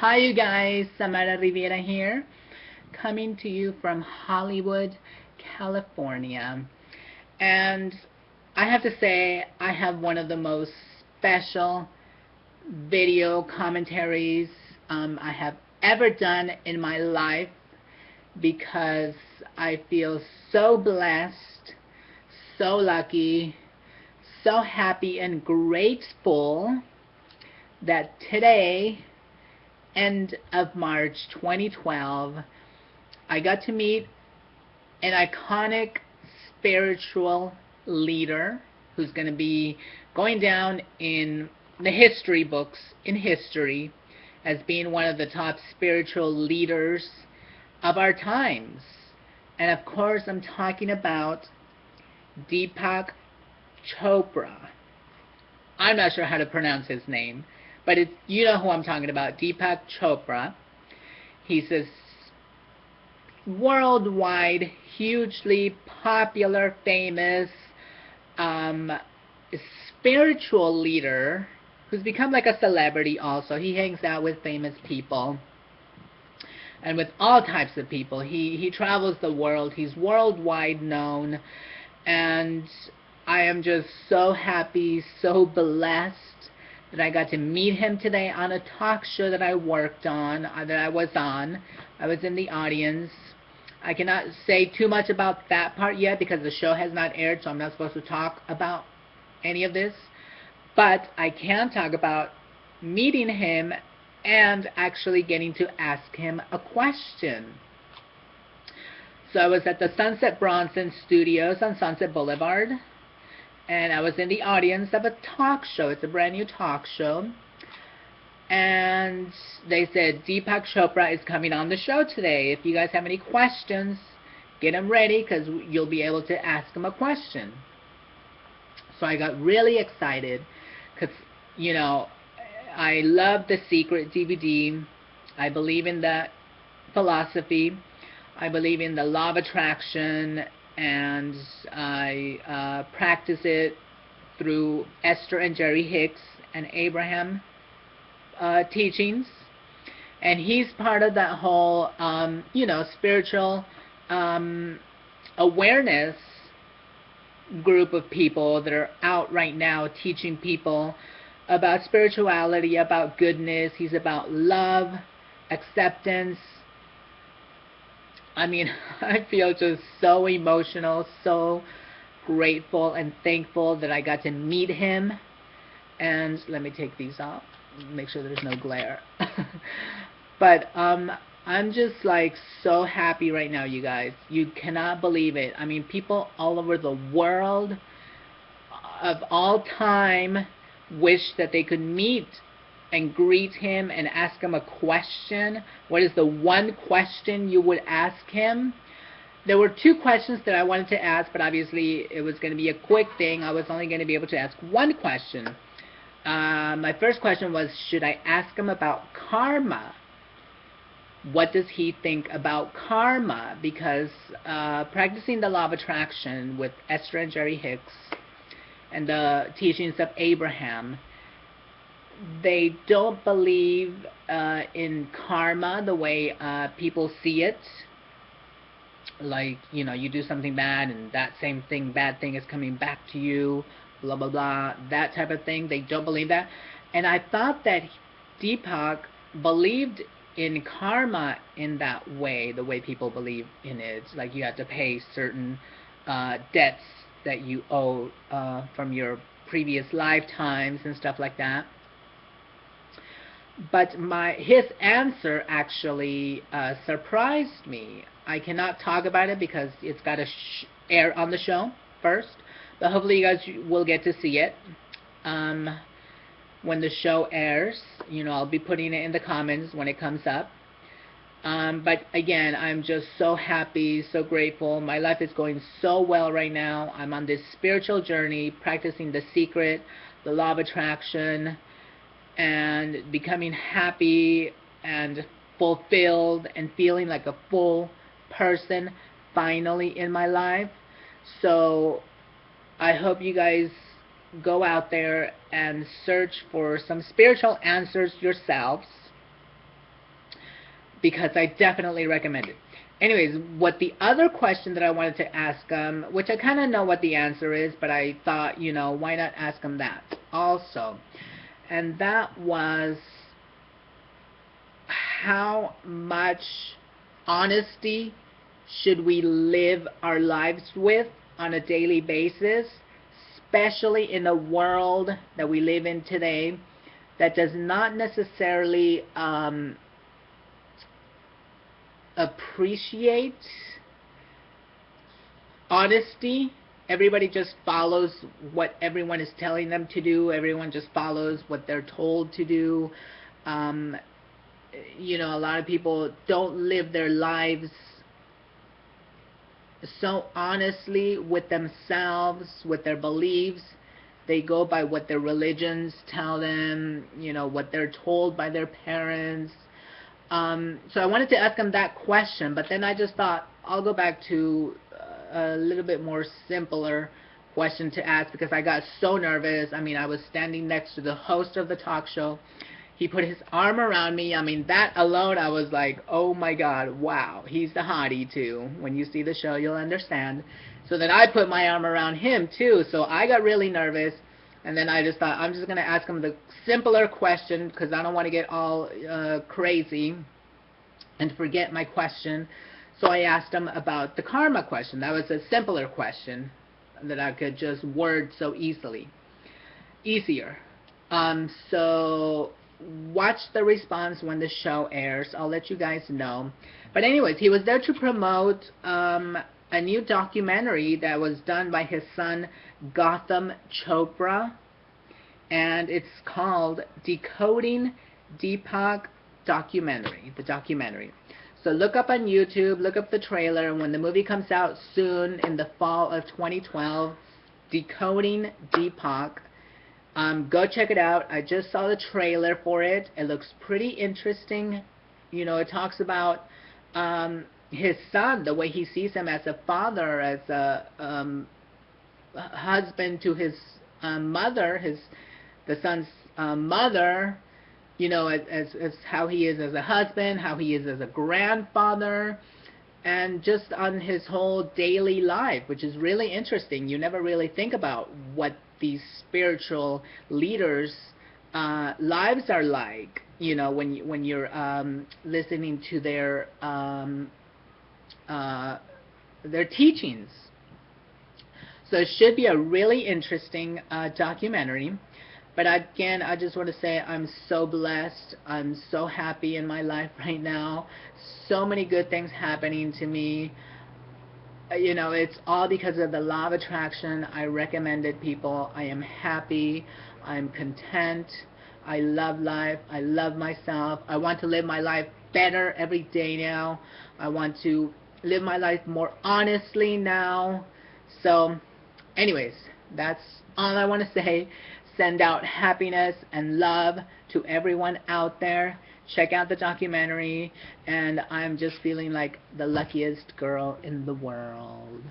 Hi you guys, Samara Riviera here, coming to you from Hollywood, California. And I have to say, I have one of the most special video commentaries I have ever done in my life because I feel so blessed, so lucky, so happy and grateful that today, end of March 2012, I got to meet an iconic spiritual leader who's going to be going down in the history books in history as being one of the top spiritual leaders of our times. And of course, I'm talking about Deepak Chopra. I'm not sure how to pronounce his name, but you know who I'm talking about, Deepak Chopra. He's a worldwide, hugely popular, famous spiritual leader who's become like a celebrity also. He hangs out with famous people and with all types of people. He travels the world. He's worldwide known, and I am just so happy, so blessed that I got to meet him today on a talk show that I worked on, that I was on. I was in the audience. I cannot say too much about that part yet because the show has not aired, so I'm not supposed to talk about any of this. But I can talk about meeting him and actually getting to ask him a question. So I was at the Sunset Bronson Studios on Sunset Boulevard, and I was in the audience of a talk show. It's a brand new talk show. And they said, Deepak Chopra is coming on the show today. If you guys have any questions, get them ready because you'll be able to ask him a question. So I got really excited because, you know, I love The Secret DVD. I believe in that philosophy. I believe in the law of attraction, and I practice it through Esther and Jerry Hicks and Abraham teachings. And he's part of that whole, spiritual awareness group of people that are out right now teaching people about spirituality, about goodness. He's about love, acceptance. I mean, I feel just so emotional, so grateful and thankful that I got to meet him. And let me take these off, make sure there's no glare. But I'm just like so happy right now, you guys. You cannot believe it. I mean, people all over the world of all time wish that they could meet and greet him and ask him a question. What is the one question you would ask him? There were two questions that I wanted to ask, but obviously it was going to be a quick thing. I was only going to be able to ask one question. My first question was, should I ask him about karma? What does he think about karma? Because practicing the law of attraction with Esther and Jerry Hicks and the teachings of Abraham, they don't believe in karma the way people see it. Like, you know, you do something bad and that same thing, bad thing is coming back to you, blah, blah, blah, that type of thing. They don't believe that. And I thought that Deepak believed in karma in that way, the way people believe in it. Like you have to pay certain debts that you owe from your previous lifetimes and stuff like that. But his answer actually surprised me. I cannot talk about it because it's got to air on the show first. But hopefully you guys will get to see it when the show airs. You know, I'll be putting it in the comments when it comes up. But again, I'm just so happy, so grateful. My life is going so well right now. I'm on this spiritual journey, practicing The Secret, the law of attraction, and becoming happy and fulfilled and feeling like a full person finally in my life. So I hope you guys go out there and search for some spiritual answers yourselves because I definitely recommend it. Anyways, what the other question that I wanted to ask him, which I kind of know what the answer is, but I thought, why not ask him that also? And that was, how much honesty should we live our lives with on a daily basis, especially in the world that we live in today, that does not necessarily appreciate honesty. Everybody just follows what everyone is telling them to do. Everyone just follows what they're told to do. A lot of people don't live their lives so honestly with themselves, with their beliefs. They go by what their religions tell them, what they're told by their parents. So I wanted to ask him that question, but then I just thought I'll go back to a little bit more simpler question to ask, because I got so nervous. I was standing next to the host of the talk show. He put his arm around me. That alone, I was like, oh my God, wow, he's the hottie too. When you see the show, you'll understand. So then I put my arm around him too. So I got really nervous. And then I just thought, I'm just going to ask him the simpler question, because I don't want to get all crazy and forget my question. So I asked him about the karma question. That was a simpler question that I could just word so easier. So watch the response when the show airs. I'll let you guys know. But anyways, he was there to promote a new documentary that was done by his son, Gotham Chopra. And it's called Decoding Deepak Documentary. The documentary. So look up on YouTube, look up the trailer, and when the movie comes out soon in the fall of 2012, Decoding Deepak, go check it out. I just saw the trailer for it. It looks pretty interesting. It talks about his son, the way he sees him as a father, as a husband to his mother, the son's mother, as how he is as a husband, how he is as a grandfather, and just on his whole daily life, which is really interesting. You never really think about what these spiritual leaders' lives are like, when you're listening to their teachings. So it should be a really interesting documentary. But again, I just want to say I'm so blessed. I'm so happy in my life right now. So many good things happening to me. It's all because of the law of attraction. I recommend it, people. I am happy. I'm content. I love life. I love myself. I want to live my life better every day now. I want to live my life more honestly now. So, anyways, that's all I want to say. Send out happiness and love to everyone out there. Check out the documentary, and I'm just feeling like the luckiest girl in the world.